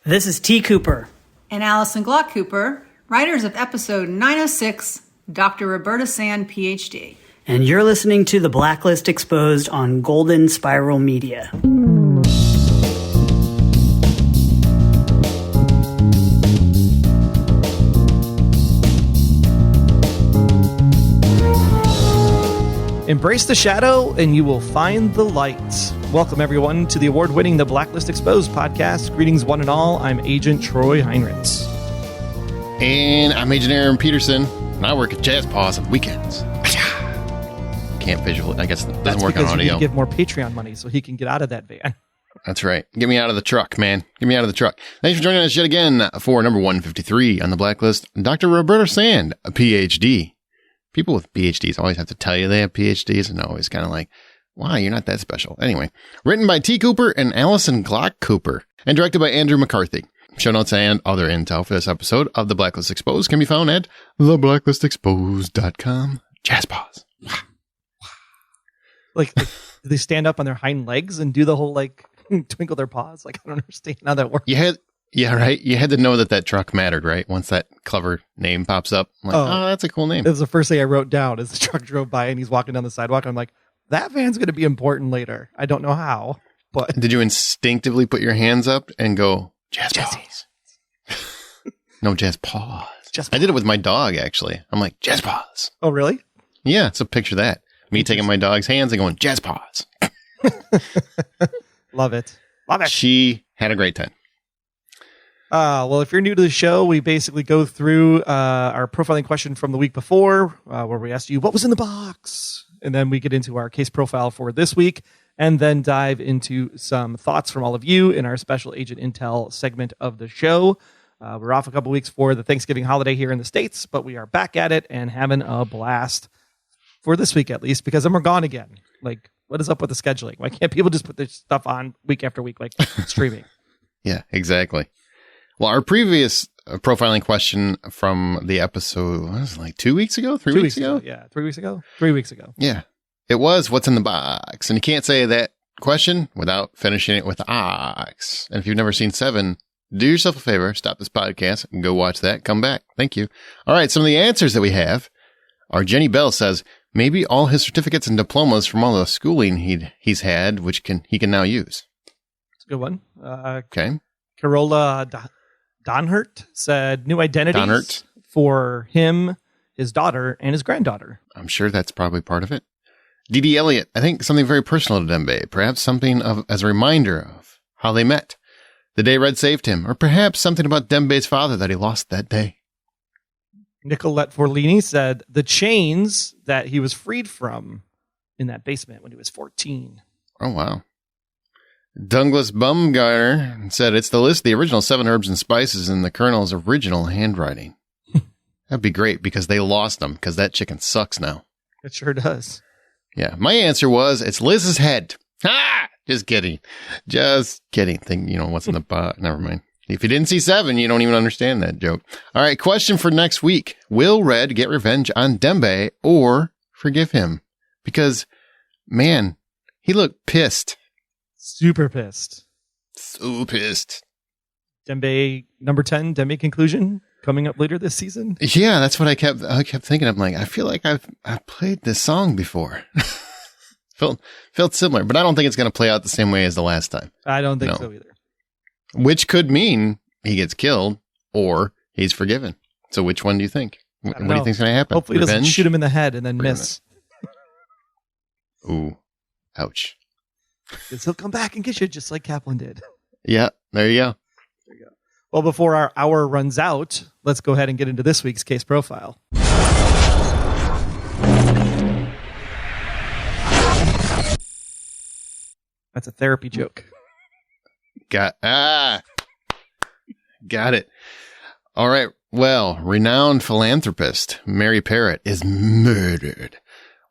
This is T. Cooper. And Allison Glock Cooper, writers of episode 906, Dr. Roberta Sand Ph.D. And you're listening to The Blacklist Exposed on Golden Spiral Media. Embrace the shadow and you will find the light. Welcome, everyone, to the award-winning The Blacklist Exposed podcast. Greetings, one and all. I'm Agent Troy Heinrichs. And I'm Agent Aram Peterson, and I work at Jazz Paws on weekends. Can't visual. I guess it doesn't work on audio. That's because you give more Patreon money so he can get out of that van. That's right. Get me out of the truck, man. Get me out of the truck. Thanks for joining us yet again for number 153 on the Blacklist, Dr. Roberta Sand, a Ph.D. People with PhDs always have to tell you they have PhDs, and always kind of like, wow, you're not that special. Anyway, written by T. Cooper and Allison Glock Cooper, and directed by Andrew McCarthy. Show notes and other intel for this episode of The Blacklist Exposed can be found at theblacklistexposed.com. Jazz Paws. Like, do they stand up on their hind legs and do the whole, like, twinkle their paws? Like, I don't understand how that works. Yeah, right. You had to know that truck mattered, right? Once that clever name pops up. I'm like, oh, that's a cool name. It was the first thing I wrote down as the truck drove by and he's walking down the sidewalk. I'm like, that van's going to be important later. I don't know how, but. Did you instinctively put your hands up and go, Jazz Paws? No, Jazz Paws. I did it with my dog, actually. I'm like, Jazz Paws. Oh, really? Yeah, so picture that. Me taking my dog's hands and going, Jazz Paws. Love it. Love it. She had a great time. Well, if you're new to the show, we basically go through our profiling question from the week before, where we asked you what was in the box. And then we get into our case profile for this week, and then dive into some thoughts from all of you in our Special Agent Intel segment of the show. We're off a couple weeks for the Thanksgiving holiday here in the States, but we are back at it and having a blast for this week, at least, because then we're gone again. Like, what is up with the scheduling? Why can't people just put their stuff on week after week, like streaming? Yeah, exactly. Well, our previous profiling question from the episode, what was it, like 2 weeks ago? 3 weeks ago? Yeah, 3 weeks ago? 3 weeks ago. Yeah. It was, what's in the box? And you can't say that question without finishing it with ox. And if you've never seen 7, do yourself a favor, stop this podcast and go watch that. Come back. Thank you. All right, some of the answers that we have are Jenny Bell says, maybe all his certificates and diplomas from all the schooling he's had, which he can now use. It's a good one. Okay. Carola Donhert said new identities for him, his daughter, and his granddaughter. I'm sure that's probably part of it. D.D. Elliott, I think something very personal to Dembe, perhaps something as a reminder of how they met, the day Red saved him, or perhaps something about Dembe's father that he lost that day. Nicolette Forlini said the chains that he was freed from in that basement when he was 14. Oh, wow. Douglas Bumgarner said it's the list of the original 7 herbs and spices in the Colonel's original handwriting. That'd be great because they lost them because that chicken sucks now. It sure does. Yeah. My answer was it's Liz's head. Ah! Just kidding. Just kidding. Think, what's in the box. Never mind. If you didn't see 7, you don't even understand that joke. All right. Question for next week. Will Red get revenge on Dembe or forgive him? Because, man, he looked pissed. Super pissed. So pissed. Dembe number 10, Dembe conclusion coming up later this season. Yeah, that's what I kept thinking. I'm like, I feel like I've played this song before. felt similar, but I don't think it's going to play out the same way as the last time. I don't think so either. Which could mean he gets killed or he's forgiven. So which one do you think? What do you think is going to happen? Hopefully he doesn't shoot him in the head and then miss. Ooh, ouch. Because he'll come back and get you just like Kaplan did. Yeah, there you go. Well, before our hour runs out, let's go ahead and get into this week's case profile. That's a therapy joke. Got it. All right. Well, renowned philanthropist Mary Parrott is murdered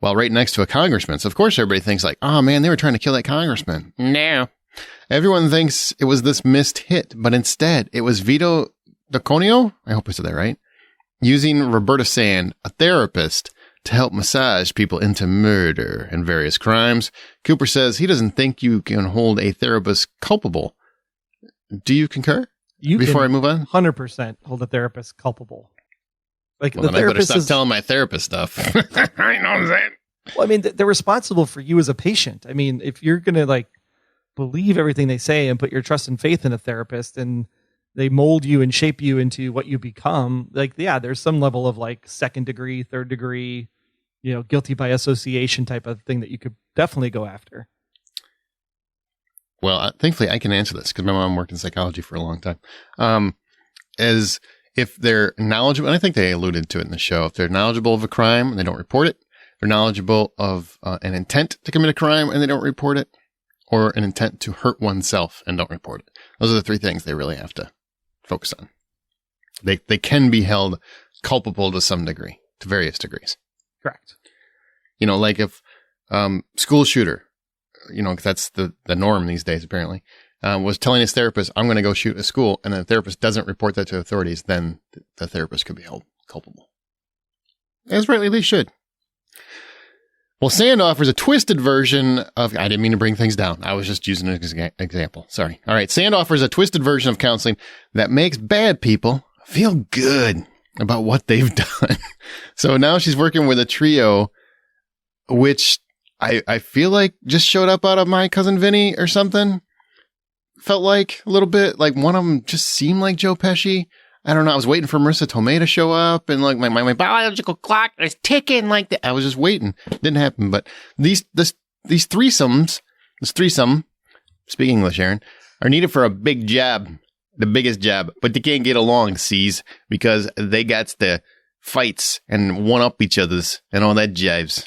while right next to a congressman. So, of course, everybody thinks like, oh, man, they were trying to kill that congressman. No. Everyone thinks it was this missed hit, but instead it was Vito Diconio, I hope I said that right, using Roberta Sand, a therapist, to help massage people into murder and various crimes. Cooper says he doesn't think you can hold a therapist culpable. Do you concur? Before I move on? 100% hold a therapist culpable. Like, Well, the then I better therapist stop telling my therapist stuff. I know that. Well, I mean, they're responsible for you as a patient. I mean, if you're going to like believe everything they say and put your trust and faith in a therapist and they mold you and shape you into what you become, like, yeah, there's some level of like second degree, third degree, guilty by association type of thing that you could definitely go after. Well, thankfully I can answer this because my mom worked in psychology for a long time. As if they're knowledgeable, and I think they alluded to it in the show, if they're knowledgeable of a crime and they don't report it, they're knowledgeable of an intent to commit a crime and they don't report it, or an intent to hurt oneself and don't report it. Those are the three things they really have to focus on. They can be held culpable to some degree, to various degrees. Correct. Like if school shooter, 'cause that's the norm these days apparently, was telling his therapist, I'm going to go shoot a school, and the therapist doesn't report that to authorities, then the therapist could be held culpable. As rightly they should. Well, Sand offers a twisted version of... I didn't mean to bring things down. I was just using an example. Sorry. All right. Sand offers a twisted version of counseling that makes bad people feel good about what they've done. So now she's working with a trio, which I feel like just showed up out of My Cousin Vinny or something. Felt like a little bit like one of them just seemed like Joe Pesci. I don't know. I was waiting for Marissa Tomei to show up, and like my biological clock is ticking like that. I was just waiting. Didn't happen. But these threesomes, this threesome, speak English, Aaron, are needed for a big job, the biggest job. But they can't get along, sees, because they got the fights and one up each other's and all that jives.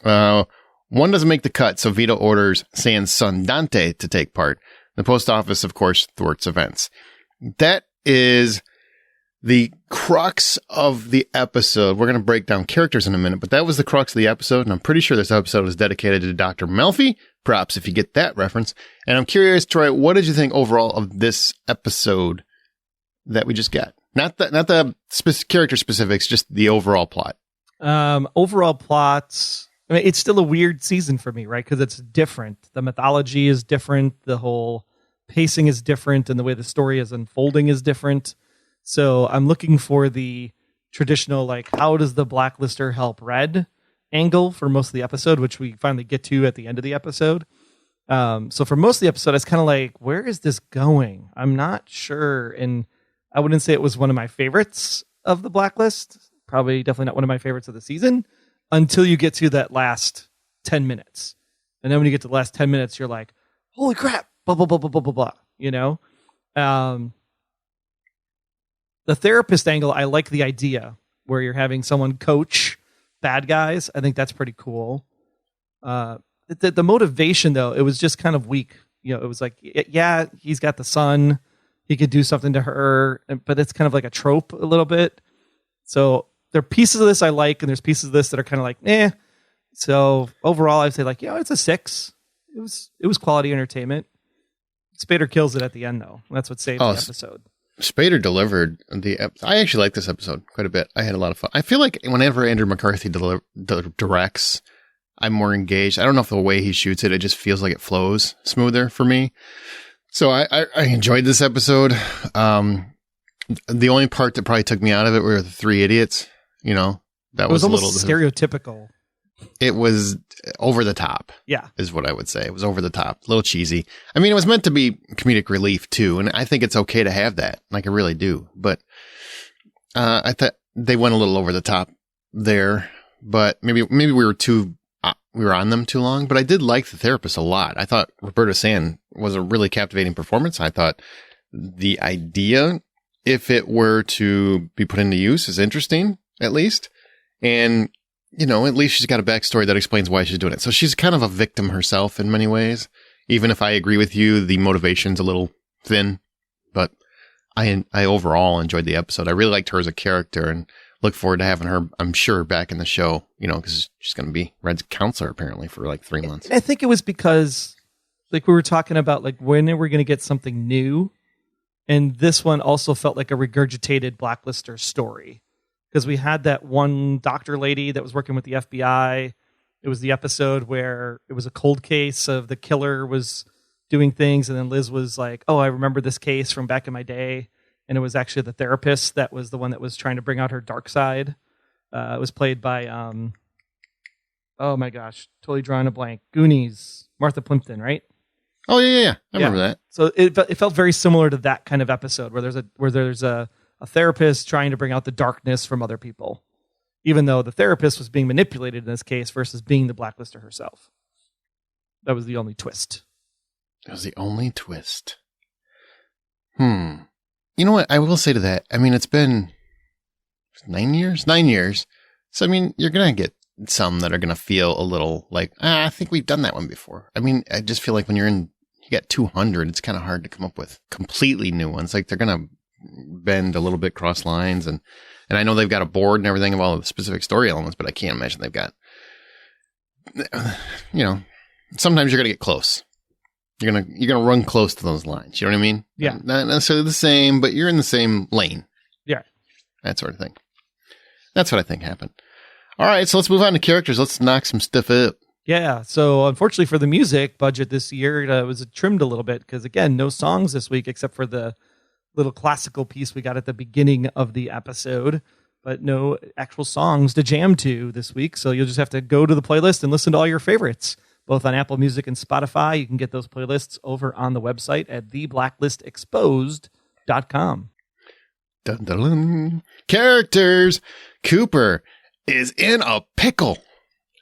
One doesn't make the cut, so Vito orders Sand's son Dante to take part. The post office, of course, thwarts events. That is the crux of the episode. We're going to break down characters in a minute, but that was the crux of the episode, and I'm pretty sure this episode was dedicated to Dr. Melfi. Props if you get that reference. And I'm curious, Troy, what did you think overall of this episode that we just got? Not the character specifics, just the overall plot. Overall plots. I mean, it's still a weird season for me, right? Because it's different. The mythology is different. The whole pacing is different, and the way the story is unfolding is different. So I'm looking for the traditional, like, how does the Blacklister help Red angle for most of the episode, which we finally get to at the end of the episode. So for most of the episode, it's kind of like, where is this going? I'm not sure. And I wouldn't say it was one of my favorites of the Blacklist. Probably definitely not one of my favorites of the season until you get to that last 10 minutes. And then when you get to the last 10 minutes, you're like, holy crap, blah, blah, blah, blah, blah, blah, blah, you know? The therapist angle, I like the idea where you're having someone coach bad guys. I think that's pretty cool. The motivation, though, it was just kind of weak. You know, it was like, yeah, he's got the son. He could do something to her, but it's kind of like a trope a little bit. So there are pieces of this I like, and there's pieces of this that are kind of like, eh. So overall, I'd say like, it's a 6. It was quality entertainment. Spader kills it at the end, though. That's what saved the episode. Spader delivered I actually like this episode quite a bit. I had a lot of fun. I feel like whenever Andrew McCarthy directs, I'm more engaged. I don't know if the way he shoots it just feels like it flows smoother for me. So I enjoyed this episode. The only part that probably took me out of it were the 3 idiots. You know, that was almost a little stereotypical. It was over the top. Yeah. Is what I would say. It was over the top, a little cheesy. I mean, it was meant to be comedic relief too. And I think it's okay to have that. Like I really do. But, I thought they went a little over the top there, but maybe we were on them too long, but I did like the therapist a lot. I thought Roberta Sand was a really captivating performance. I thought the idea, if it were to be put into use, is interesting, at least. And, you know, at least she's got a backstory that explains why she's doing it. So she's kind of a victim herself in many ways. Even if I agree with you, the motivation's a little thin, but I overall enjoyed the episode. I really liked her as a character and look forward to having her, I'm sure, back in the show, you know, because she's going to be Red's counselor apparently for like 3 months. I think it was because, like, we were talking about, like, when are we going to get something new? And this one also felt like a regurgitated Blacklister story. Because we had that one doctor lady that was working with the FBI. It was the episode where it was a cold case of the killer was doing things. And then Liz was like, oh, I remember this case from back in my day. and it was actually the therapist that was the one that was trying to bring out her dark side. It was played by, oh my gosh, totally drawing a blank. Goonies, Martha Plimpton, right? Oh yeah. I remember that. So it felt very similar to that kind of episode where there's a therapist trying to bring out the darkness from other people, even though the therapist was being manipulated in this case versus being the Blacklister herself. That was the only twist. That was the only twist. You know what? I will say to that. I mean, it's been 9 years. 9 years. So I mean, you're gonna get some that are gonna feel a little like, I think we've done that one before. I mean, I just feel like when you get 200, it's kind of hard to come up with completely new ones. Like they're gonna bend a little bit cross lines, and I know they've got a board and everything of all the specific story elements, but I can't imagine they've got, sometimes you're gonna get close. You're gonna run close to those lines. You know what I mean? Yeah. Not necessarily the same, but you're in the same lane. Yeah. That sort of thing. That's what I think happened. All right, so let's move on to characters. Let's knock some stuff up. Yeah. So unfortunately for the music budget this year, it was trimmed a little bit because again, no songs this week except for the little classical piece we got at the beginning of the episode, but no actual songs to jam to this week. So you'll just have to go to the playlist and listen to all your favorites, both on Apple Music and Spotify. You can get those playlists over on the website at theblacklistexposed.com. Dun, dun, dun. Characters. Cooper is in a pickle,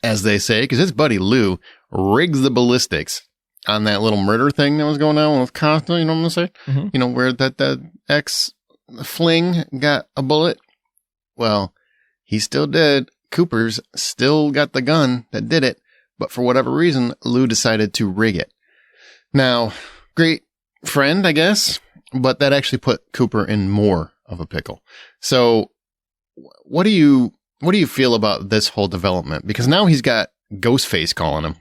as they say, because his buddy Lou rigs the ballistics on that little murder thing that was going on with Costa. You know what I'm going to say? Mm-hmm. You know, where that ex-fling got a bullet. Well, he's still dead. Cooper's still got the gun that did it. But for whatever reason, Lou decided to rig it. Now, great friend, I guess, but that actually put Cooper in more of a pickle. So what do you feel about this whole development? Because now he's got Ghostface calling him,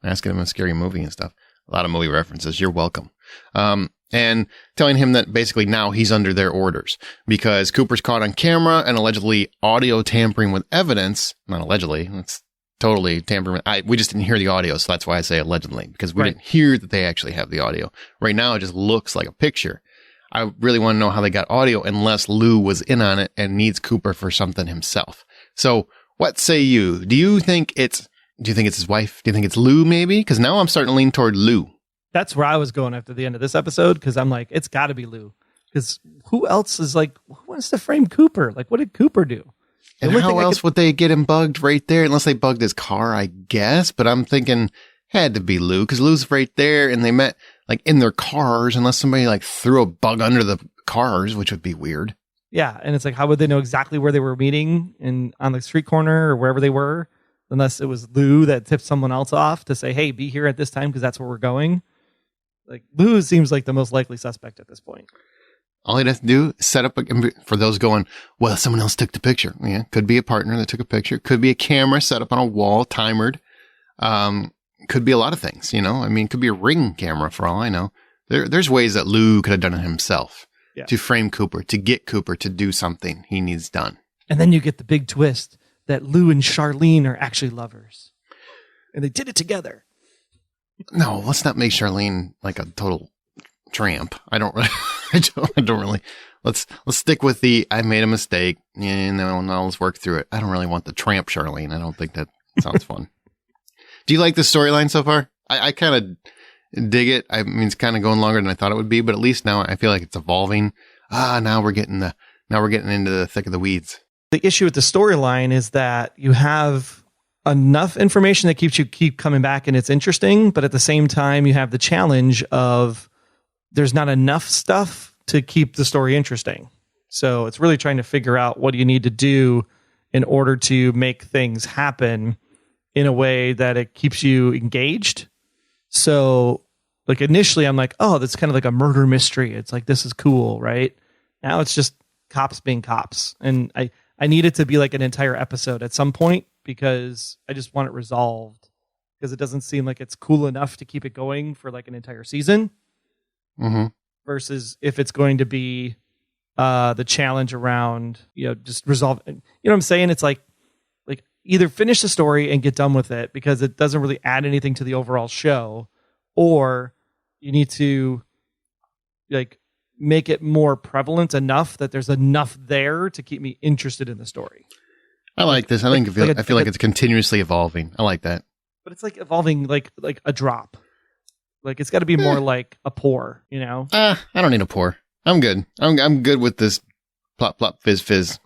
asking him a scary movie and stuff. A lot of movie references. You're welcome. And telling him that basically now he's under their orders because Cooper's caught on camera and allegedly audio tampering with evidence. Not allegedly. It's totally tampering. We just didn't hear the audio. So that's why I say allegedly, because we didn't hear that they actually have the audio. Right now, it just looks like a picture. I really want to know how they got audio unless Lou was in on it and needs Cooper for something himself. So what say you? Do you think it's his wife? Do you think it's Lou maybe? Because now I'm starting to lean toward Lou. That's where I was going after the end of this episode because I'm like, it's got to be Lou. Because who else is like, who wants to frame Cooper? Like, what did Cooper do? And how else would they get him bugged right there? Unless they bugged his car, I guess. But I'm thinking had to be Lou because Lou's right there and they met like in their cars unless somebody like threw a bug under the cars, which would be weird. Yeah. And it's like, how would they know exactly where they were meeting on the street corner or wherever they were? Unless it was Lou that tipped someone else off to say, hey, be here at this time because that's where we're going. Like Lou seems like the most likely suspect at this point. All he'd have to do is set up for those going, well, someone else took the picture. Yeah. Could be a partner that took a picture. Could be a camera set up on a wall, timered. Could be a lot of things, I mean, it could be a Ring camera for all I know. There's ways that Lou could have done it himself to frame Cooper, to get Cooper to do something he needs done. And then you get the big twist that Lou and Charlene are actually lovers. And they did it together. No, let's not make Charlene like a total tramp. I don't really. Let's stick with I made a mistake. Yeah, no, let's work through it. I don't really want the tramp Charlene. I don't think that sounds fun. Do you like the storyline so far? I kind of dig it. I mean, it's kind of going longer than I thought it would be, but at least now I feel like it's evolving. Now we're getting into the thick of the weeds. The issue with the storyline is that you have enough information that keep coming back and it's interesting, but at the same time you have the challenge of there's not enough stuff to keep the story interesting. So it's really trying to figure out what do you need to do in order to make things happen in a way that it keeps you engaged. So like initially I'm like, oh, that's kind of like a murder mystery. It's like, this is cool, right? Now it's just cops being cops. And I need it to be like an entire episode at some point because I just want it resolved because it doesn't seem like it's cool enough to keep it going for like an entire season. Mm-hmm. Versus if it's going to be the challenge around, just resolve. You know what I'm saying? It's like either finish the story and get done with it because it doesn't really add anything to the overall show, or you need to like make it more prevalent enough that there's enough there to keep me interested in the story. I like this. I feel like it's continuously evolving. I like that. But it's like evolving like a drop. Like it's got to be more like a pour, you know? I don't need a pour. I'm good. I'm good with this plop, plop, fizz, fizz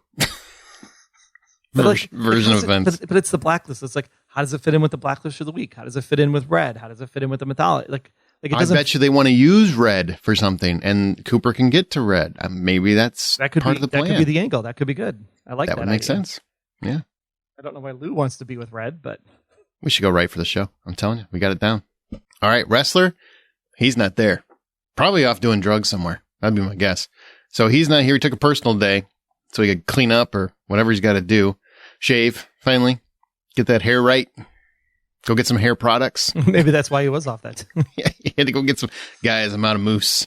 version of events. But it's the Blacklist. It's like, how does it fit in with the Blacklist for the week? How does it fit in with Red? How does it fit in with the mythology? Like it doesn't. I bet you they want to use Red for something, and Cooper can get to Red. Maybe part of the plan. That could be the angle. That could be good. I like that. That would make sense. Yeah. I don't know why Lou wants to be with Red, but we should go right for the show. I'm telling you, we got it down. All right, Wrestler, he's not there. Probably off doing drugs somewhere. That'd be my guess. So he's not here. He took a personal day so he could clean up or whatever he's got to do. Shave, finally. Get that hair right. Go get some hair products. Maybe that's why he was off that. Yeah, he had to go get some. Guys, I'm out of mousse.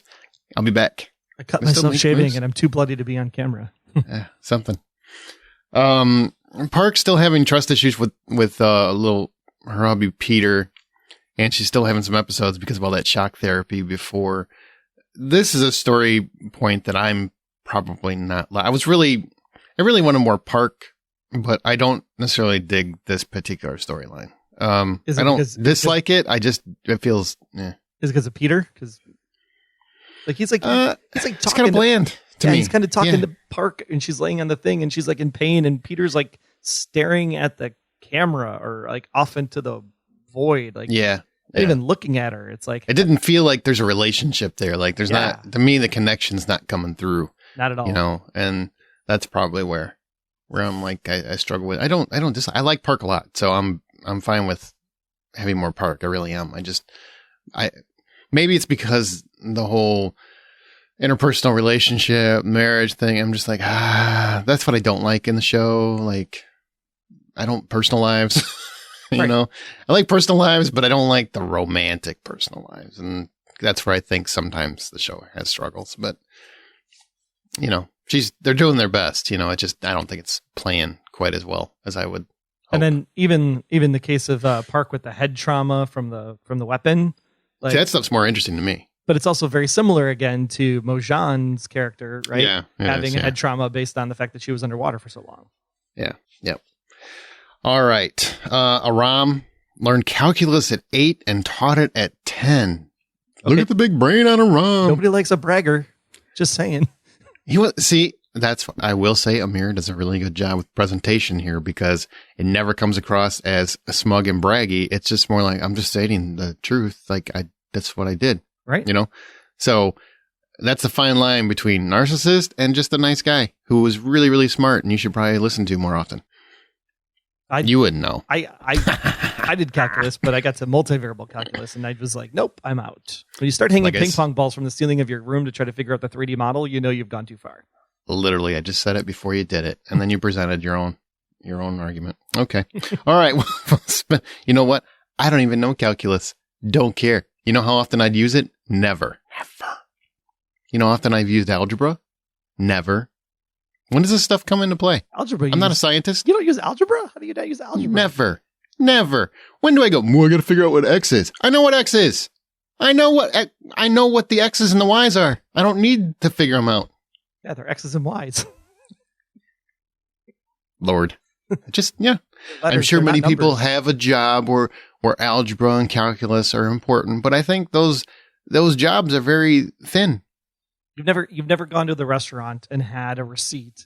I'll be back. I cut myself shaving and I'm too bloody to be on camera. Something. Park's still having trust issues with little her hubby Peter. And she's still having some episodes because of all that shock therapy before. This is a story point that I'm probably not. I really wanted more Park, but I don't necessarily dig this particular storyline. I don't dislike it. It feels. Eh. Is it because of Peter? Because he's like talking, it's kind of bland to me. He's kind of talking to Park, and she's laying on the thing, and she's like in pain, and Peter's like staring at the camera or like off into the void, like not even looking at her. It's like it didn't feel like there's a relationship there. Like there's not, to me, the connection's not coming through. Not at all. You know, and that's probably where I'm like I struggle with. I like Park a lot, so I'm fine with having more Park. I really am. Maybe it's because the whole interpersonal relationship, marriage thing. I'm just like that's what I don't like in the show. Like I don't personal lives. You know, I like personal lives, but I don't like the romantic personal lives. And that's where I think sometimes the show has struggles, but you know, they're doing their best, you know, I don't think it's playing quite as well as I would hope. And then even the case of Park with the head trauma from the weapon, like, see, that stuff's more interesting to me. But it's also very similar again to Mojan's character, right? Yeah. Having a head trauma based on the fact that she was underwater for so long. Yeah. Yep. All right. Aram learned calculus at 8 and taught it at 10. Okay. Look at the big brain on Aram. Nobody likes a bragger. Just saying. I will say Amir does a really good job with presentation here because it never comes across as smug and braggy. It's just more like, I'm just stating the truth. Like that's what I did. Right. You know? So that's the fine line between narcissist and just a nice guy who was really, really smart and you should probably listen to more often. You wouldn't know. I did calculus, but I got to multivariable calculus, and I was like, nope, I'm out. When you start hanging ping pong balls from the ceiling of your room to try to figure out the 3D model, you know you've gone too far. Literally, I just said it before you did it, and then you presented your own argument. Okay. All right. You know what? I don't even know calculus. Don't care. You know how often I'd use it? Never. You know how often I've used algebra? Never. When does this stuff come into play? Algebra. I'm not a scientist. You don't use algebra? How do you not use algebra? Never. When do I go, I got to figure out what X is. I know what X is. I know what the X's and the Y's are. I don't need to figure them out. Yeah, they're X's and Y's. Lord. I'm sure many people have a job where algebra and calculus are important, but I think those jobs are very thin. You've never gone to the restaurant and had a receipt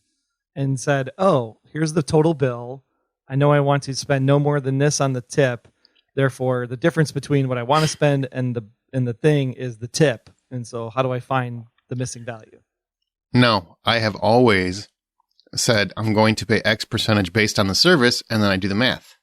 and said, "Oh, here's the total bill. I know I want to spend no more than this on the tip. Therefore, the difference between what I want to spend and the thing is the tip. And so, how do I find the missing value?" No, I have always said I'm going to pay X percentage based on the service, and then I do the math.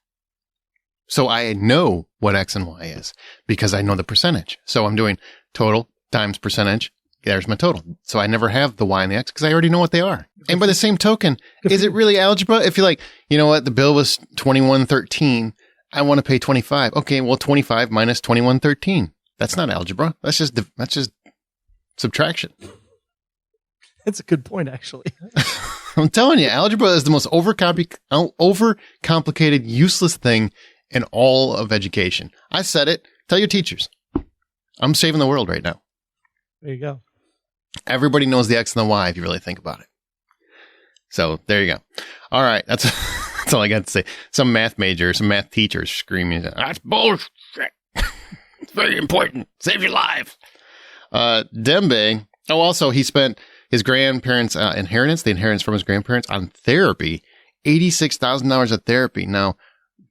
So I know what X and Y is because I know the percentage. So I'm doing total times percentage. There's my total. So I never have the Y and the X because I already know what they are. And by the same token, is it really algebra? If you're like, you know what, the bill was $21.13, I want to pay $25. Okay, well, 25 minus $21.13. That's not algebra. That's just subtraction. That's a good point, actually. I'm telling you, algebra is the most overcomplicated, useless thing in all of education. I said it. Tell your teachers. I'm saving the world right now. There you go. Everybody knows the X and the Y if you really think about it. So there you go. All right. That's, that's all I got to say. Some math major, some math teachers screaming, that's bullshit. It's very important. Save your life. Dembe. Oh, also he spent his grandparents' inheritance, the inheritance from his grandparents, on therapy. $86,000 of therapy. Now,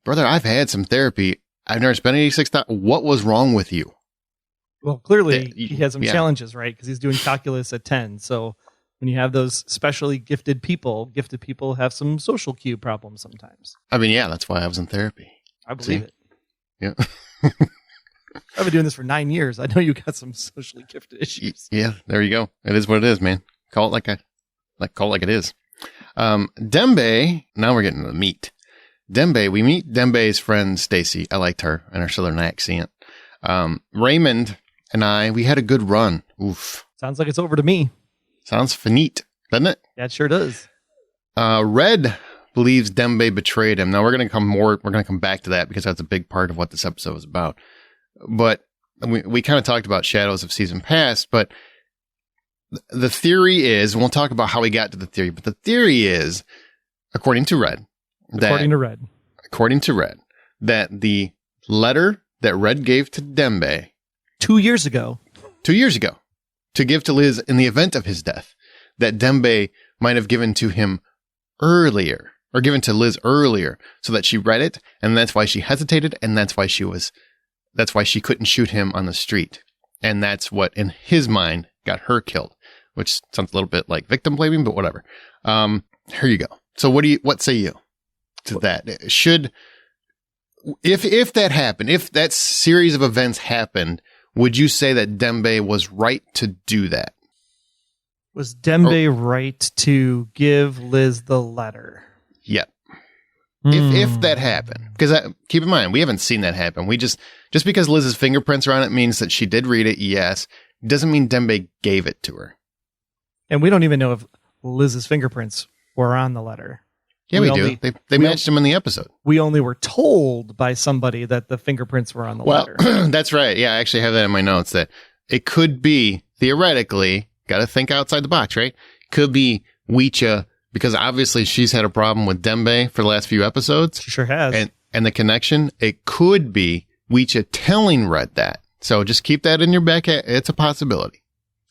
brother, I've had some therapy. I've never spent $86,000. What was wrong with you? Well, clearly he has some challenges, right? Because he's doing calculus at 10. So when you have those specially gifted people have some social cue problems sometimes. I mean, yeah, that's why I was in therapy. I believe it. Yeah. I've been doing this for 9 years. I know you got some socially gifted issues. Yeah, there you go. It is what it is, man. Call it like it is. Dembe. Now we're getting to the meat. Dembe. We meet Dembe's friend Stacy. I liked her and her southern accent. Raymond and we had a good run. Oof. Sounds like it's over to me. Sounds finite, doesn't it? Yeah, it sure does. Red believes Dembe betrayed him. Now we're going to come back to that because that's a big part of what this episode was about. But we kind of talked about shadows of season past, but the theory is, and we'll talk about how we got to the theory, but the theory is, according to Red, that the letter that Red gave to Dembe 2 years ago, to give to Liz in the event of his death, that Dembe might have given to him earlier, or given to Liz earlier, so that she read it, and that's why she hesitated, and that's why she couldn't shoot him on the street. And that's what, in his mind, got her killed, which sounds a little bit like victim blaming, but whatever. Here you go. So what say you to that? If that happened, if that series of events happened, would you say that Dembe was right to do that? Was Dembe right to give Liz the letter? Yep. If that happened, because keep in mind, we haven't seen that happen. We just because Liz's fingerprints are on it means that she did read it. Yes. Doesn't mean Dembe gave it to her. And we don't even know if Liz's fingerprints were on the letter. Yeah, we do. They matched them in the episode. We only were told by somebody that the fingerprints were on the letter. That's right. Yeah, I actually have that in my notes that it could be, theoretically, got to think outside the box, right? Could be Weecha, because obviously she's had a problem with Dembe for the last few episodes. She sure has. And the connection, it could be Weecha telling Red that. So just keep that in your back. It's a possibility.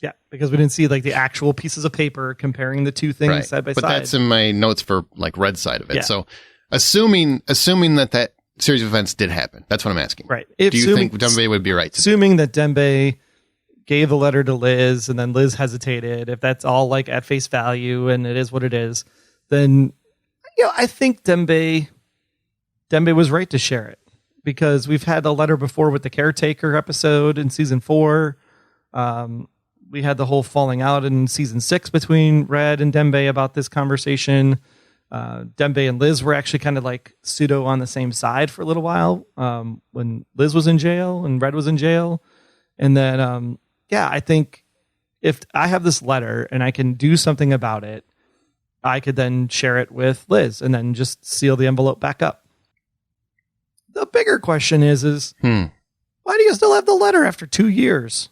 Yeah, because we didn't see like the actual pieces of paper comparing the two things side by side. But that's in my notes for like Red's side of it. Yeah. So assuming that series of events did happen, that's what I'm asking. Right. Do you think Dembe would be right? Assuming that Dembe gave the letter to Liz and then Liz hesitated, if that's all like at face value and it is what it is, then I think Dembe was right to share it, because we've had a letter before with the caretaker episode in season 4. We had the whole falling out in season 6 between Red and Dembe about this conversation. Dembe and Liz were actually kind of like pseudo on the same side for a little while when Liz was in jail and Red was in jail. And then, I think if I have this letter and I can do something about it, I could then share it with Liz and then just seal the envelope back up. The bigger question is why do you still have the letter after 2 years?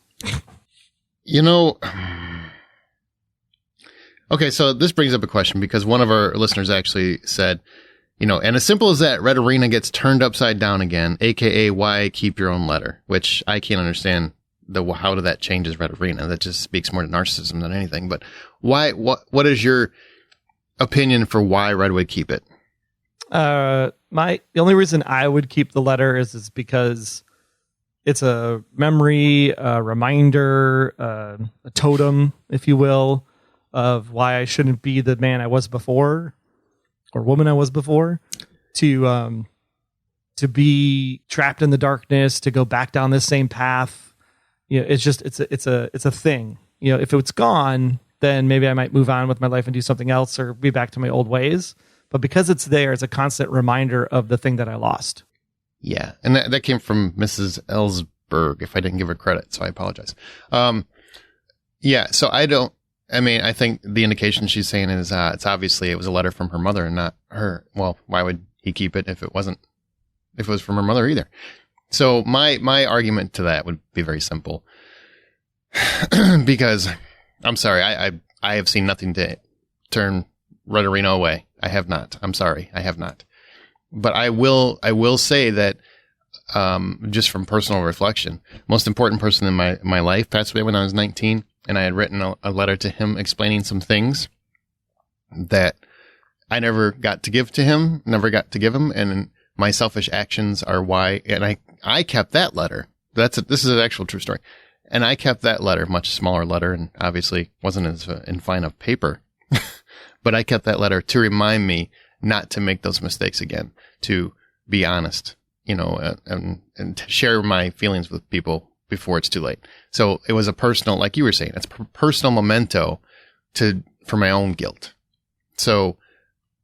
Okay, so this brings up a question, because one of our listeners actually said, and as simple as that, Red Arena gets turned upside down again, aka why keep your own letter, which I can't understand how that changes Red Arena. That just speaks more to narcissism than anything. But why? What is your opinion for why Red would keep it? The only reason I would keep the letter is because it's a memory, a reminder, a totem, if you will, of why I shouldn't be the man I was before, or woman I was before, to be trapped in the darkness, to go back down this same path. It's a thing. If it's gone, then maybe I might move on with my life and do something else or be back to my old ways. But because it's there, it's a constant reminder of the thing that I lost. Yeah, and that came from Mrs. Ellsberg, if I didn't give her credit, so I apologize. So I think the indication she's saying is it's obviously it was a letter from her mother and not her. Well, why would he keep it if it was from her mother either? So my argument to that would be very simple. Because I'm sorry. I have seen nothing to turn Rutterino away. I have not. I'm sorry. I have not. But I will say that, just from personal reflection, most important person in my life passed away when I was 19, and I had written a letter to him explaining some things that I never got to give him, and my selfish actions are why, and I kept that letter. This is an actual true story. And I kept that letter, much smaller letter, and obviously wasn't as in fine of paper, but I kept that letter to remind me not to make those mistakes again, to be honest, and to share my feelings with people before it's too late. So it was a personal, like you were saying, it's a personal memento for my own guilt. So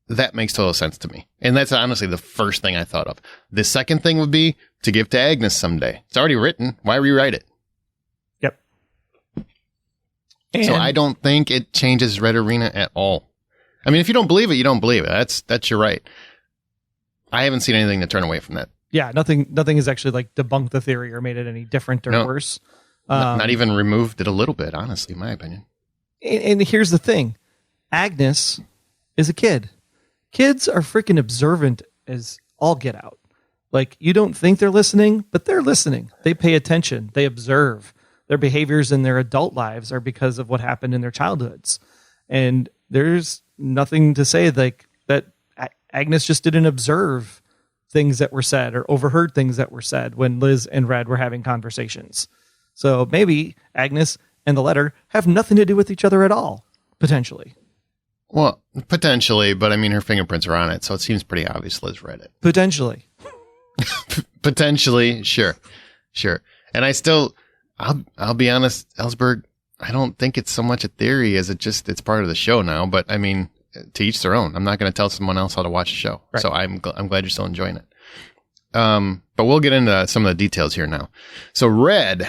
that makes total sense to me. And that's honestly the first thing I thought of. The second thing would be to give to Agnes someday. It's already written. Why rewrite it? Yep. And so I don't think it changes Red Arena at all. I mean, if you don't believe it, you don't believe it. That's your right. I haven't seen anything to turn away from that. Yeah, nothing has actually like debunked the theory or made it any different or worse. Not even removed it a little bit, honestly, in my opinion. And here's the thing. Agnes is a kid. Kids are freaking observant as all get out. Like, you don't think they're listening, but they're listening. They pay attention. They observe. Their behaviors in their adult lives are because of what happened in their childhoods. And there's nothing to say like that Agnes just didn't observe things that were said or overheard things that were said when Liz and Red were having conversations. So maybe Agnes and the letter have nothing to do with each other at all, potentially. Well, potentially, but I mean, her fingerprints are on it, so it seems pretty obvious Liz read it. Potentially. Potentially, sure. And I'll be honest, Ellsberg, I don't think it's so much a theory as it's part of the show now, but I mean, to each their own. I'm not going to tell someone else how to watch the show. Right. So I'm glad you're still enjoying it. But we'll get into some of the details here now. So Red,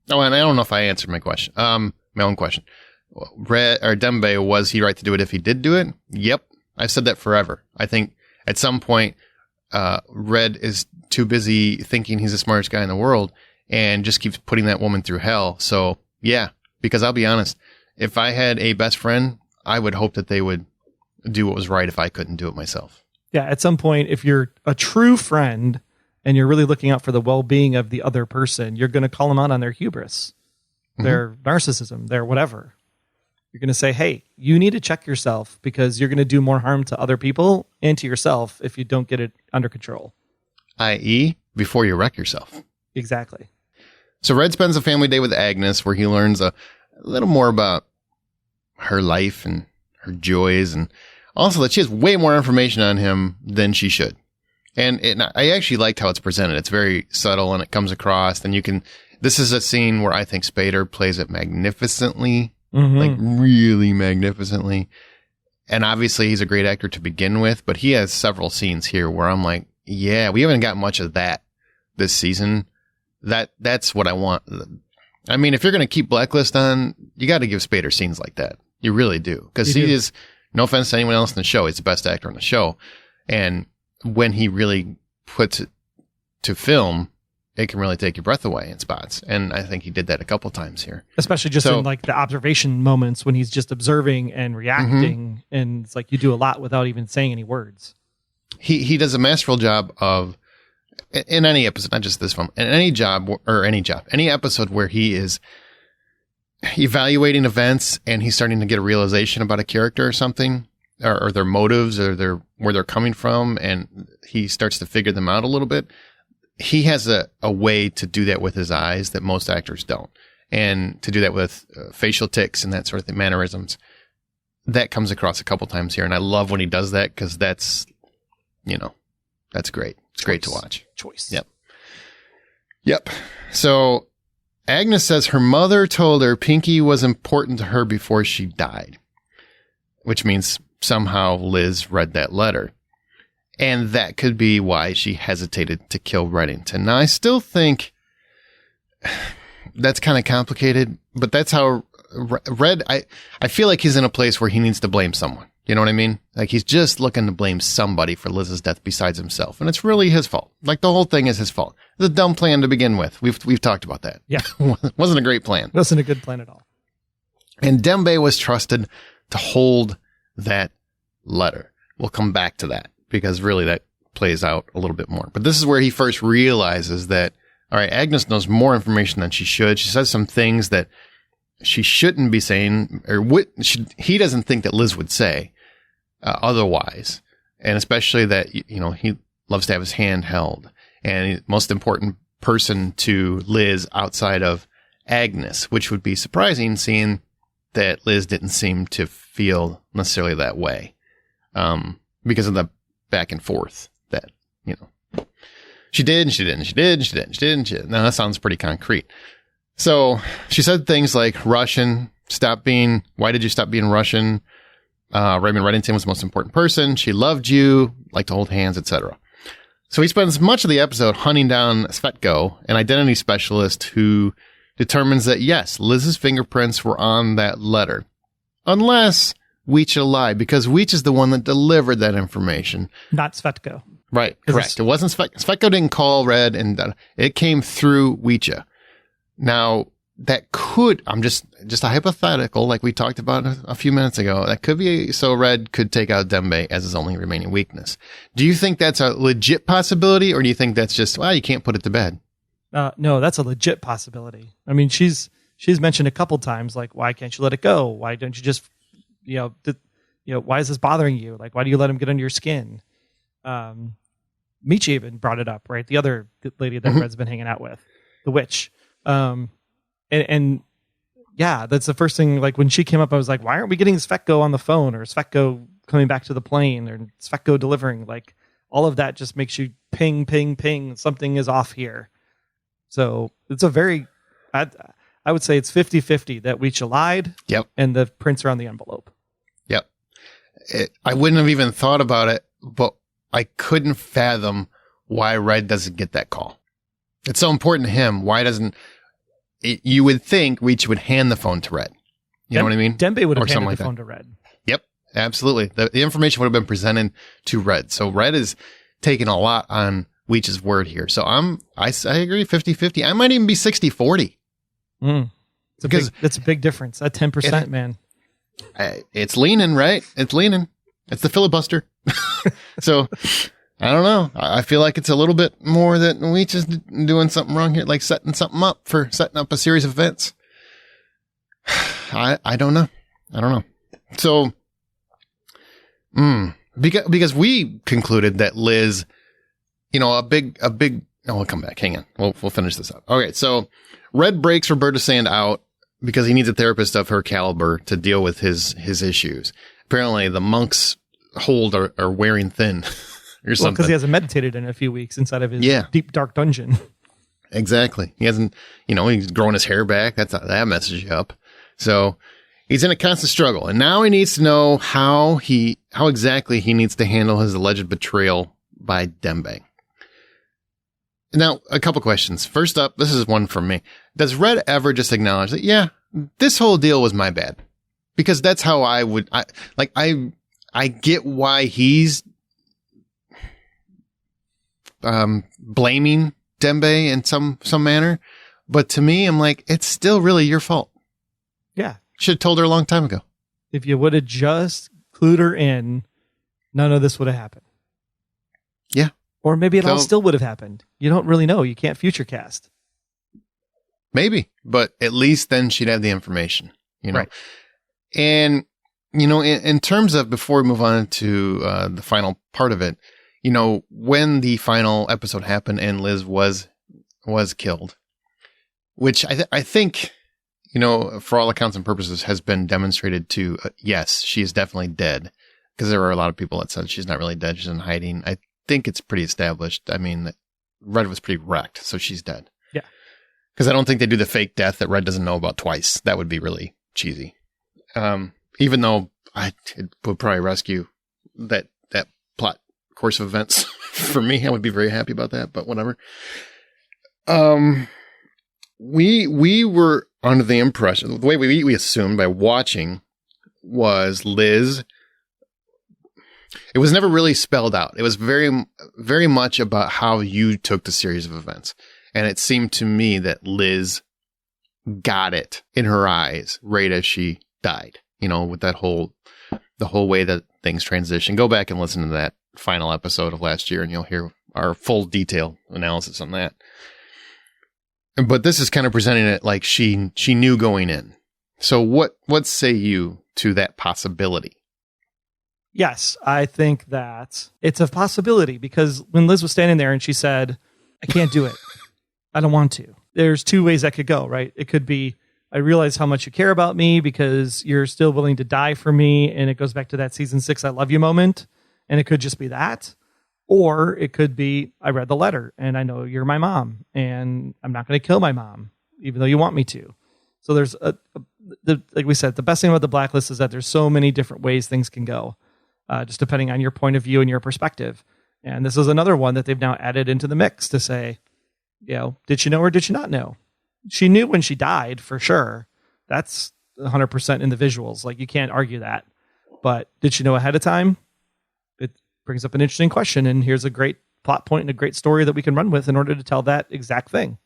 and I don't know if I answered my question, my own question. Red or Dembe, was he right to do it if he did do it? Yep. I've said that forever. I think at some point, Red is too busy thinking he's the smartest guy in the world and just keeps putting that woman through hell. So yeah, because I'll be honest, if I had a best friend, I would hope that they would do what was right if I couldn't do it myself. Yeah. At some point, if you're a true friend and you're really looking out for the well-being of the other person, you're going to call them out on their hubris, their narcissism, their whatever. You're going to say, hey, you need to check yourself because you're going to do more harm to other people and to yourself if you don't get it under control. I.e., before you wreck yourself. Exactly. So Red spends a family day with Agnes where he learns a little more about her life and her joys, and also that she has way more information on him than she should. And I actually liked how it's presented. It's very subtle and it comes across. And this is a scene where I think Spader plays it magnificently. Like really magnificently. And obviously he's a great actor to begin with, but he has several scenes here where I'm like, yeah, we haven't got much of that this season. That's what I want. I mean, if you're going to keep Blacklist on, you got to give Spader scenes like that. You really do. Because he is, no offense to anyone else in the show, he's the best actor on the show. And when he really puts it to film, it can really take your breath away in spots. And I think he did that a couple times here. Especially just in like the observation moments when he's just observing and reacting. And it's like you do a lot without even saying any words. He does a masterful job of, in any episode, not just this one, in any episode where he is evaluating events and he's starting to get a realization about a character or something, or their motives or where they're coming from, and he starts to figure them out a little bit. He has a way to do that with his eyes that most actors don't. And to do that with facial tics and that sort of thing, mannerisms, that comes across a couple times here. And I love when he does that because that's great. It's great to watch. Choice. Yep. So Agnes says her mother told her Pinky was important to her before she died, which means somehow Liz read that letter. And that could be why she hesitated to kill Reddington. Now, I still think that's kind of complicated, but that's how Red, I feel like he's in a place where he needs to blame someone. You know what I mean? Like he's just looking to blame somebody for Liz's death besides himself. And it's really his fault. Like the whole thing is his fault. It's a dumb plan to begin with. We've talked about that. Yeah. Wasn't a great plan. Wasn't a good plan at all. And Dembe was trusted to hold that letter. We'll come back to that because really that plays out a little bit more. But this is where he first realizes that, all right, Agnes knows more information than she should. She says some things that she shouldn't be saying, or he doesn't think that Liz would say otherwise. And especially that, he loves to have his hand held. And most important person to Liz outside of Agnes, which would be surprising seeing that Liz didn't seem to feel necessarily that way. Because of the back and forth that, she did and she didn't, she did and she didn't, she did and she didn't. Now that sounds pretty concrete. So she said things like Russian, why did you stop being Russian? Raymond Reddington was the most important person. She loved you, liked to hold hands, etc. So he spends much of the episode hunting down Svetko, an identity specialist who determines that yes, Liz's fingerprints were on that letter. Unless Weech lied, because Weech is the one that delivered that information. Not Svetko. Right, correct. It wasn't Svetko. Svetko didn't call Red, and it came through Weech. Now, that could, I'm just a hypothetical, like we talked about a few minutes ago, that could be so Red could take out Dembe as his only remaining weakness. Do you think that's a legit possibility, or do you think that's just, well, you can't put it to bed? No, that's a legit possibility. I mean, she's mentioned a couple times, like, why can't you let it go? Why don't you just, why is this bothering you? Like, why do you let him get under your skin? Michi even brought it up, right? The other lady that Red's been hanging out with, the witch. And yeah, that's the first thing. Like when she came up, I was like, why aren't we getting Svetko on the phone, or Svetko coming back to the plane, or Svetko delivering? Like all of that just makes you ping, ping, ping. Something is off here. So it's a very, I would say it's 50-50 that Weech lied. Yep. And the prints are on the envelope. Yep. I wouldn't have even thought about it, but I couldn't fathom why Red doesn't get that call. It's so important to him. Why doesn't you would think Weech would hand the phone to Red. You know what I mean? Dembe would have handed like the phone to Red. Yep, absolutely. The information would have been presented to Red. So Red is taking a lot on Weech's word here. So I agree 50-50. I might even be 60-40. It's a big difference. That 10%, man. It's leaning, right? It's leaning. It's the filibuster. So I don't know. I feel like it's a little bit more that Weech is doing something wrong here, like setting something up for setting up a series of events. I don't know. So, because we concluded that Liz, a big, we'll come back. Hang on. We'll finish this up. Okay. So Red breaks Roberta Sand out because he needs a therapist of her caliber to deal with his issues. Apparently the monks are wearing thin. Or something. Because he hasn't meditated in a few weeks inside of his deep, dark dungeon. Exactly. He hasn't, he's growing his hair back. That messes you up. So he's in a constant struggle. And now he needs to know how exactly he needs to handle his alleged betrayal by Dembe. Now, a couple questions. First up, this is one from me. Does Red ever just acknowledge that, yeah, this whole deal was my bad? Because that's how I get why he's blaming Dembe in some manner, but to me, I'm like, it's still really your fault. Yeah, should have told her a long time ago. If you would have just clued her in, none of this would have happened. Yeah, or maybe it all still would have happened. You don't really know. You can't future cast. Maybe, but at least then she'd have the information. Right. And in terms of, before we move on to the final part of it. When the final episode happened and Liz was killed, which I think, for all accounts and purposes has been demonstrated to, yes, she is definitely dead, because there were a lot of people that said she's not really dead. She's in hiding. I think it's pretty established. I mean, Red was pretty wrecked, so she's dead. Yeah. Because I don't think they do the fake death that Red doesn't know about twice. That would be really cheesy. Even though it would probably rescue that plot course of events for me. I would be very happy about that, but whatever. We were under the impression, the way we assumed by watching was Liz. It was never really spelled out. It was very, very much about how you took the series of events. And it seemed to me that Liz got it in her eyes right as she died, with the whole way that things transition. Go back and listen to that final episode of last year and you'll hear our full detail analysis on that. But this is kind of presenting it like she knew going in. So what say you to that possibility? Yes, I think that it's a possibility because when Liz was standing there and she said, I can't do it. I don't want to. There's two ways that could go, right? It could be, I realize how much you care about me because you're still willing to die for me. And it goes back to that season 6, I love you moment. And it could just be that. Or it could be, I read the letter and I know you're my mom and I'm not going to kill my mom, even though you want me to. So there's like we said, the best thing about the Blacklist is that there's so many different ways things can go, just depending on your point of view and your perspective. And this is another one that they've now added into the mix to say, did she know or did she not know? She knew when she died for sure. That's 100% in the visuals. Like you can't argue that. But did she know ahead of time? It brings up an interesting question. And here's a great plot point and a great story that we can run with in order to tell that exact thing.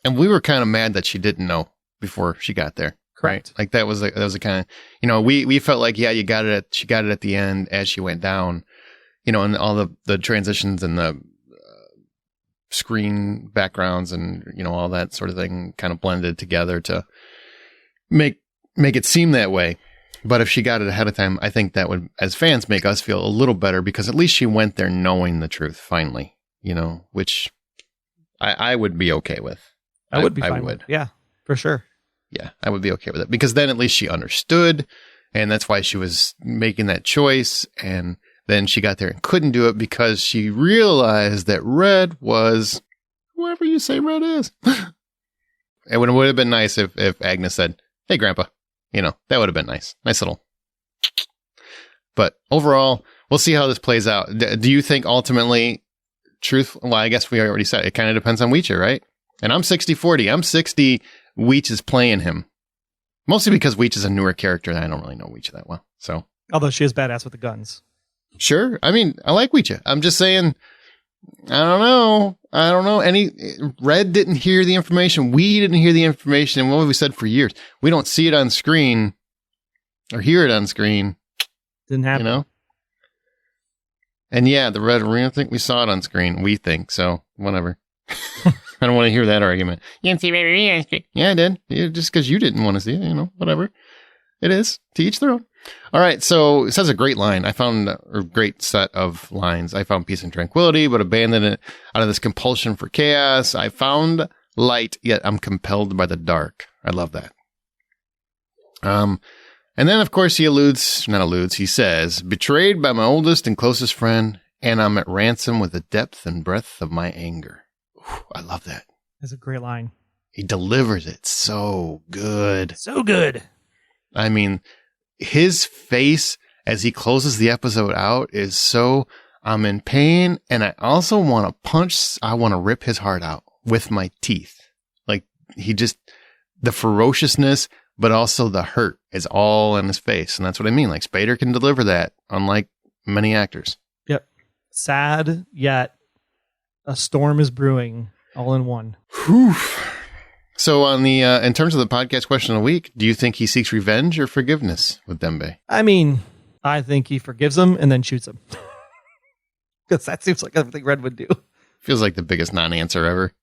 And we were kind of mad that she didn't know before she got there. Correct. Right? Like that was a kind of, we felt like, yeah, she got it at the end as she went down, and all the transitions and the screen backgrounds and, all that sort of thing kind of blended together to make it seem that way. But if she got it ahead of time, I think that would, as fans, make us feel a little better because at least she went there knowing the truth finally, which I would be okay with. I would be fine with. Yeah, for sure. Yeah, I would be okay with it because then at least she understood and that's why she was making that choice. And then she got there and couldn't do it because she realized that Red was whoever you say Red is. It would have been nice if Agnes said, hey, Grandpa, that would have been nice. Nice little. But overall, we'll see how this plays out. Do you think ultimately well, I guess we already said it kind of depends on Weecher, right? And I'm 60-40. I'm 60. Weech is playing him. Mostly because Weech is a newer character and I don't really know Weech that well. So, although she is badass with the guns. Sure. I mean, I like Weech. I'm just saying, I don't know. Red didn't hear the information. We didn't hear the information. And what we said for years, we don't see it on screen or hear it on screen. Didn't happen. And yeah, the Red, we don't think we saw it on screen. We think so. Whatever. I don't want to hear that argument. You didn't see Red on screen. Yeah, I did. Yeah, just because you didn't want to see it, whatever. It is. To each their own. All right. So it says a great line. I found a great set of lines. I found peace and tranquility, but abandoned it out of this compulsion for chaos. I found light, yet I'm compelled by the dark. I love that. And then, of course, he says, betrayed by my oldest and closest friend, and I'm at ransom with the depth and breadth of my anger. Ooh, I love that. That's a great line. He delivers it so good. So good. I mean, his face as he closes the episode out is so, I'm in pain, and I also want to rip his heart out with my teeth. Like, the ferociousness, but also the hurt is all in his face. And that's what I mean. Like, Spader can deliver that, unlike many actors. Yep. Sad, yet a storm is brewing all in one. Whew. So on the, in terms of the podcast question of the week, do you think he seeks revenge or forgiveness with Dembe? I mean, I think he forgives him and then shoots him. Because that seems like everything Red would do. Feels like the biggest non-answer ever.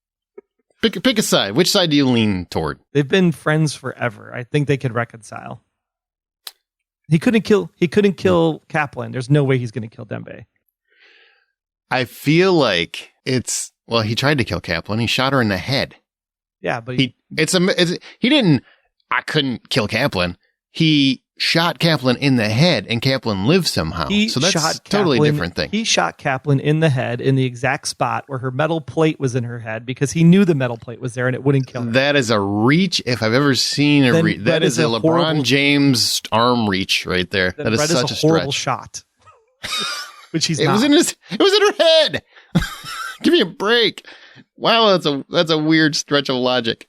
Pick a side. Which side do you lean toward? They've been friends forever. I think they could reconcile. He couldn't kill Kaplan. There's no way he's going to kill Dembe. I feel like he tried to kill Kaplan. He shot her in the head. Yeah, but he didn't. I couldn't kill Kaplan. He shot Kaplan in the head, and Kaplan lived somehow. So that's a totally different thing. He shot Kaplan in the head in the exact spot where her metal plate was in her head because he knew the metal plate was there and it wouldn't kill her. That is a reach if I've ever seen a reach. That is a LeBron James arm reach right there. That is such a horrible stretch. Shot. Which he's it not. It was in her head. Give me a break. Wow, that's a weird stretch of logic.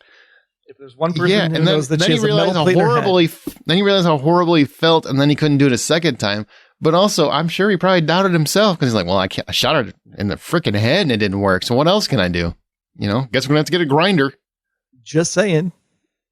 If there's one person who knows that she has a metal plate in her head. Then he realized how horribly he felt, and then he couldn't do it a second time. But also, I'm sure he probably doubted himself because he's like, well, I shot her in the freaking head and it didn't work. So what else can I do? Guess we're going to have to get a grinder. Just saying.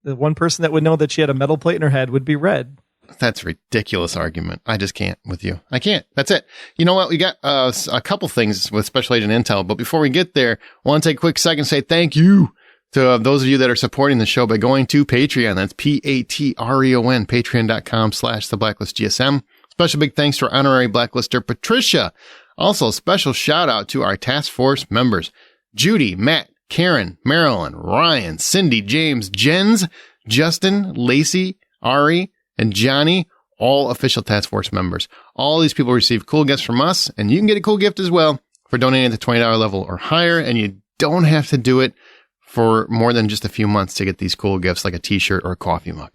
The one person that would know that she had a metal plate in her head would be Red. That's a ridiculous argument. I just can't with you. I can't. That's it. You know what? We got a couple things with Special Agent Intel, but before we get there, I want to take a quick second and say thank you to those of you that are supporting the show by going to Patreon. That's Patreon, patreon.com/theblacklistgsm. Special big thanks to our honorary blacklister, Patricia. Also, special shout out to our task force members, Judy, Matt, Karen, Marilyn, Ryan, Cindy, James, Jens, Justin, Lacey, Ari, and Johnny, all official task force members. All these people receive cool gifts from us, and you can get a cool gift as well for donating at the $20 level or higher, and you don't have to do it for more than just a few months to get these cool gifts like a t-shirt or a coffee mug.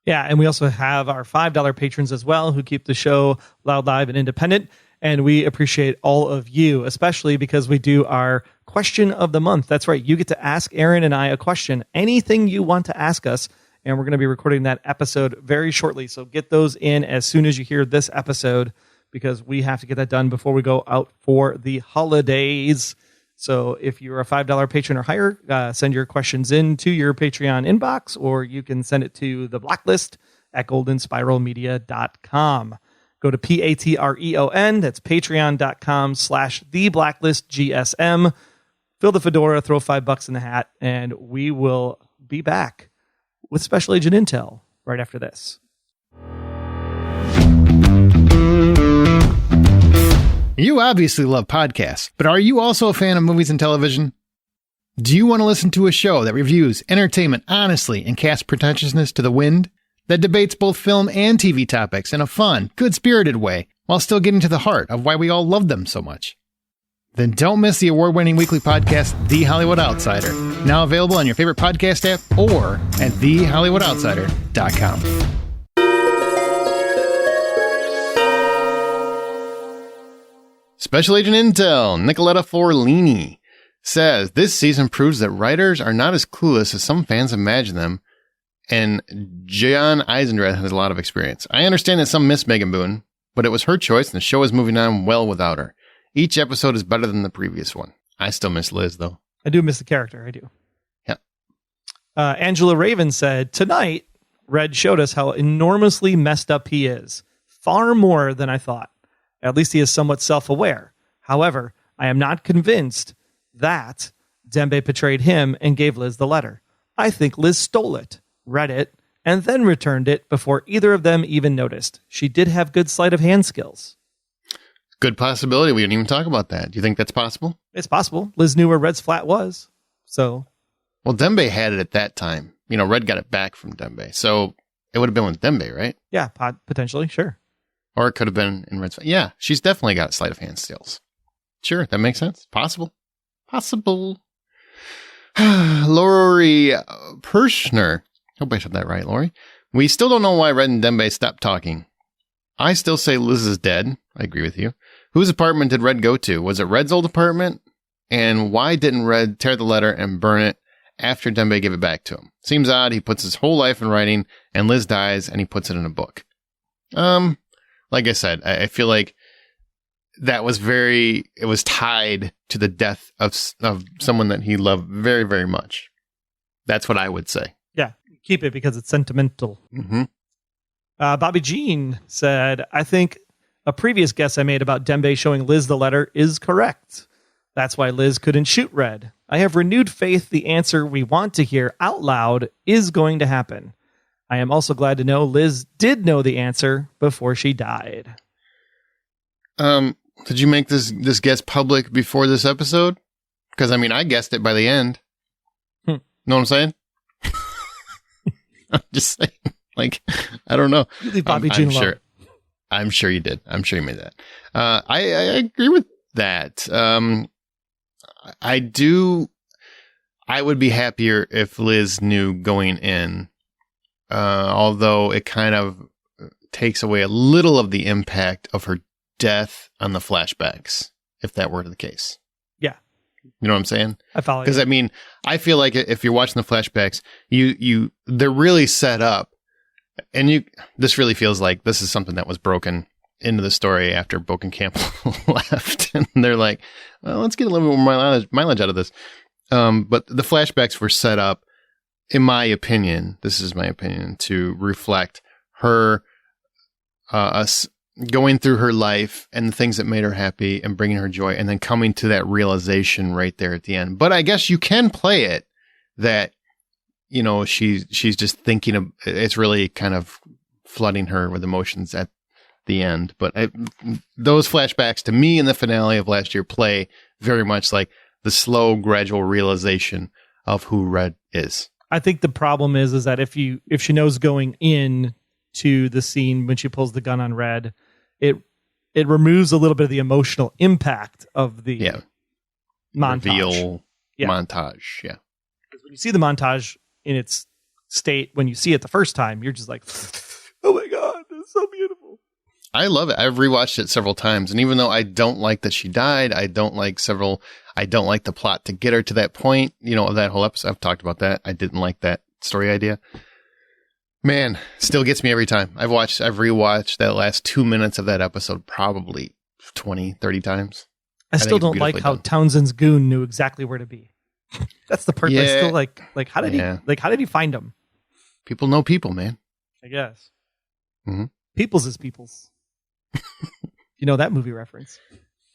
Yeah, and we also have our $5 patrons as well who keep the show loud, live, and independent. And we appreciate all of you, especially because we do our question of the month. That's right. You get to ask Aaron and I a question, anything you want to ask us. And we're going to be recording that episode very shortly. So get those in as soon as you hear this episode, because we have to get that done before we go out for the holidays. So if you're a $5 patron or higher, send your questions in to your Patreon inbox, or you can send it to the Blacklist at goldenspiralmedia.com. Go to Patreon. That's patreon.com/theblacklistgsm. Fill the fedora, throw $5 in the hat, and we will be back with Special Agent Intel right after this. You obviously love podcasts, but are you also a fan of movies and television? Do you want to listen to a show that reviews entertainment honestly and casts pretentiousness to the wind? That debates both film and TV topics in a fun, good-spirited way, while still getting to the heart of why we all love them so much? Then don't miss the award-winning weekly podcast, The Hollywood Outsider, now available on your favorite podcast app or at thehollywoodoutsider.com. Special Agent Intel, Nicoletta Forlini, says this season proves that writers are not as clueless as some fans imagine them, and Jan Eisendrath has a lot of experience. I understand that some miss Megan Boone, but it was her choice, and the show is moving on well without her. Each episode is better than the previous one. I still miss Liz, though. I do miss the character. I do. Yeah. Angela Raven said, tonight, Red showed us how enormously messed up he is. Far more than I thought. At least he is somewhat self-aware. However, I am not convinced that Dembe betrayed him and gave Liz the letter. I think Liz stole it, read it, and then returned it before either of them even noticed. She did have good sleight of hand skills. Good possibility. We didn't even talk about that. Do you think that's possible? It's possible. Liz knew where Red's flat was. So, well, Dembe had it at that time. You know, Red got it back from Dembe. So it would have been with Dembe, right? Yeah, potentially. Sure. Or it could have been in Red's flat. Yeah, she's definitely got sleight of hand skills. Sure, that makes sense. Possible. Lori Pershner. Hope I said that right, Lori. We still don't know why Red and Dembe stopped talking. I still say Liz is dead. I agree with you. Whose apartment did Red go to? Was it Red's old apartment? And why didn't Red tear the letter and burn it after Dembe gave it back to him? Seems odd. He puts his whole life in writing, and Liz dies, and he puts it in a book. Like I said, I feel like that was it was tied to the death of someone that he loved very, very much. That's what I would say. Yeah, keep it because it's sentimental. Mm-hmm. Bobby Jean said, I think a previous guess I made about Dembe showing Liz the letter is correct. That's why Liz couldn't shoot Red. I have renewed faith the answer we want to hear out loud is going to happen. I am also glad to know Liz did know the answer before she died. Did you make this guess public before this episode? Because, I mean, I guessed it by the end. Know what I'm saying? I'm just saying. Like, I don't know. You leave Bobby Jean alone. I'm sure you did. I'm sure you made that. I agree with that. I would be happier if Liz knew going in, although it kind of takes away a little of the impact of her death on the flashbacks, if that were the case. Yeah. You know what I'm saying? I follow you. Because, I mean, I feel like if you're watching the flashbacks, they're really set up. And this really feels like this is something that was broken into the story after Bokenkamp left. And they're like, well, let's get a little bit more mileage out of this. But the flashbacks were set up, in my opinion, this is my opinion, to reflect her us going through her life and the things that made her happy and bringing her joy, and then coming to that realization right there at the end. But I guess you can play it that, you know, she's just thinking of, it's really kind of flooding her with emotions at the end. But those flashbacks to me in the finale of last year play very much like the slow, gradual realization of who Red is. I think the problem is that if she knows going in to the scene when she pulls the gun on Red, it removes a little bit of the emotional impact of the montage. Reveal montage. Yeah. Because when you see the montage in its state, when you see it the first time, you're just like, oh my God, it's so beautiful. I love it. I've rewatched it several times. And even though I don't like that she died, I don't like the plot to get her to that point, you know, of that whole episode. I've talked about that. I didn't like that story idea. Man, still gets me every time. I've rewatched that last 2 minutes of that episode probably 20, 30 times. I still don't like how Townsend's goon knew exactly where to be. That's the part I still like how did he find him? People know people, man. I guess. Mm-hmm. People's is people's. You know that movie reference.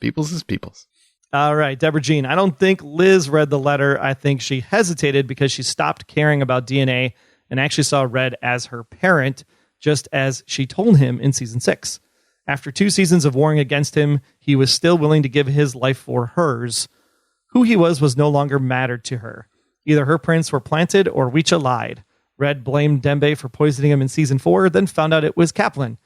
People's is people's. All right, Deborah Jean. I don't think Liz read the letter. I think she hesitated because she stopped caring about DNA and actually saw Red as her parent, just as she told him in season 6. After 2 seasons of warring against him, he was still willing to give his life for hers. Who he was no longer mattered to her. Either her prints were planted or Weecha lied. Red blamed Dembe for poisoning him in season 4, then found out it was Kaplan,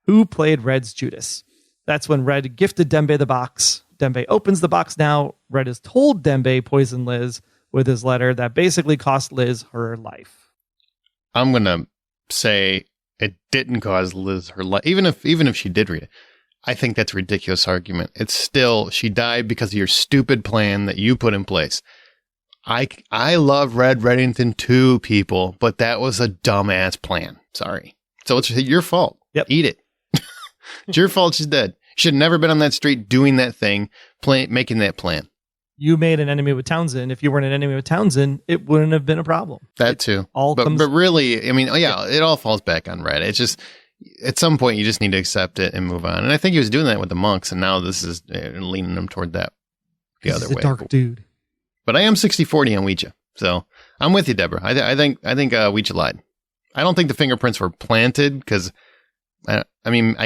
who played Red's Judas. That's when Red gifted Dembe the box. Dembe opens the box now. Red has told Dembe poisoned Liz with his letter that basically cost Liz her life. I'm going to say it didn't cause Liz her life. Even if she did read it, I think that's a ridiculous argument. It's still, she died because of your stupid plan that you put in place. I love Red Reddington too, people, but that was a dumbass plan. Sorry. So it's your fault. Yep. Eat it. It's your fault she's dead. Should have never been on that street doing that thing, making that plan. You made an enemy with Townsend. If you weren't an enemy with Townsend, it wouldn't have been a problem. That too. But really, I mean, it all falls back on Red. It's just, at some point, you just need to accept it and move on. And I think he was doing that with the monks, and now this is leaning him toward that the other way. He's a dark dude. But I am 60-40 on Weecha, so I'm with you, Deborah. I think Weecha lied. I don't think the fingerprints were planted because, I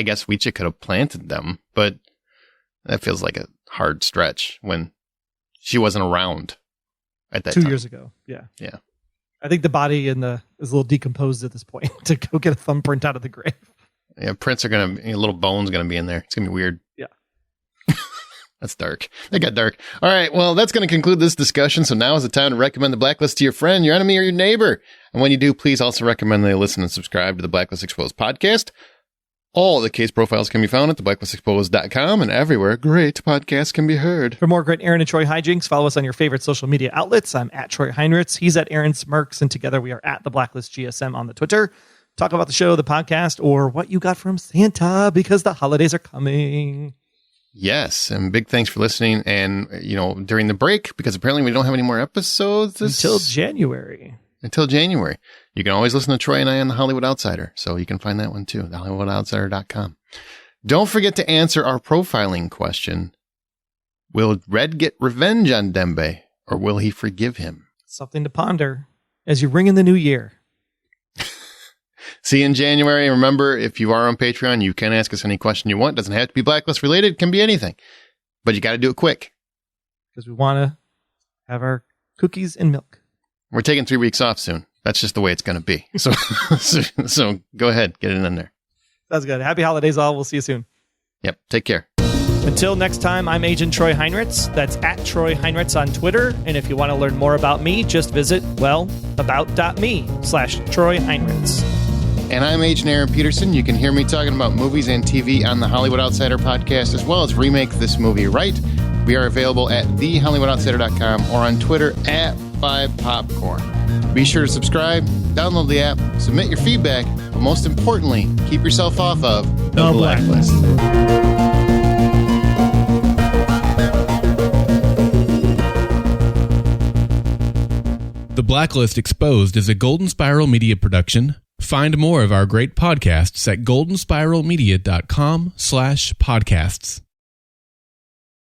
guess Weecha could have planted them, but that feels like a hard stretch when she wasn't around at that 2 time. years ago. Yeah. Yeah. I think the body is a little decomposed at this point to go get a thumbprint out of the grave. Yeah, prints are little bones going to be in there. It's going to be weird. Yeah. That's dark. That got dark. All right. Well, that's going to conclude this discussion. So now is the time to recommend the Blacklist to your friend, your enemy, or your neighbor. And when you do, please also recommend they listen and subscribe to the Blacklist Exposed podcast. All the case profiles can be found at theblacklisexposed.com and everywhere great podcasts can be heard. For more great Aaron and Troy hijinks, follow us on your favorite social media outlets. I'm at Troy Heinrichs. He's at Aaron Smirks, and together we are at the Blacklist GSM on the Twitter. Talk about the show, the podcast, or what you got from Santa because the holidays are coming. Yes, and big thanks for listening. And, during the break, because apparently we don't have any more episodes until January. You can always listen to Troy and I on The Hollywood Outsider, so you can find that one too, thehollywoodoutsider.com. Don't forget to answer our profiling question. Will Red get revenge on Dembe, or will he forgive him? Something to ponder as you ring in the new year. See you in January. Remember, if you are on Patreon, you can ask us any question you want. Doesn't have to be Blacklist related. It can be anything. But you got to do it quick. Because we want to have our cookies and milk. We're taking 3 weeks off soon. That's just the way it's going to be. So go ahead. Get it in there. That's good. Happy holidays all. We'll see you soon. Yep. Take care. Until next time, I'm Agent Troy Heinrichs. That's at Troy Heinrichs on Twitter. And if you want to learn more about me, just visit, about.me/Troy Heinrichs. And I'm Agent Aaron Peterson. You can hear me talking about movies and TV on the Hollywood Outsider podcast, as well as Remake This Movie Right. We are available at thehollywoodoutsider.com or on Twitter at 5popcorn. Be sure to subscribe, download the app, submit your feedback, but most importantly, keep yourself off of the Blacklist. The Blacklist Exposed is a Golden Spiral Media production, Find more of our great podcasts at goldenspiralmedia.com/podcasts.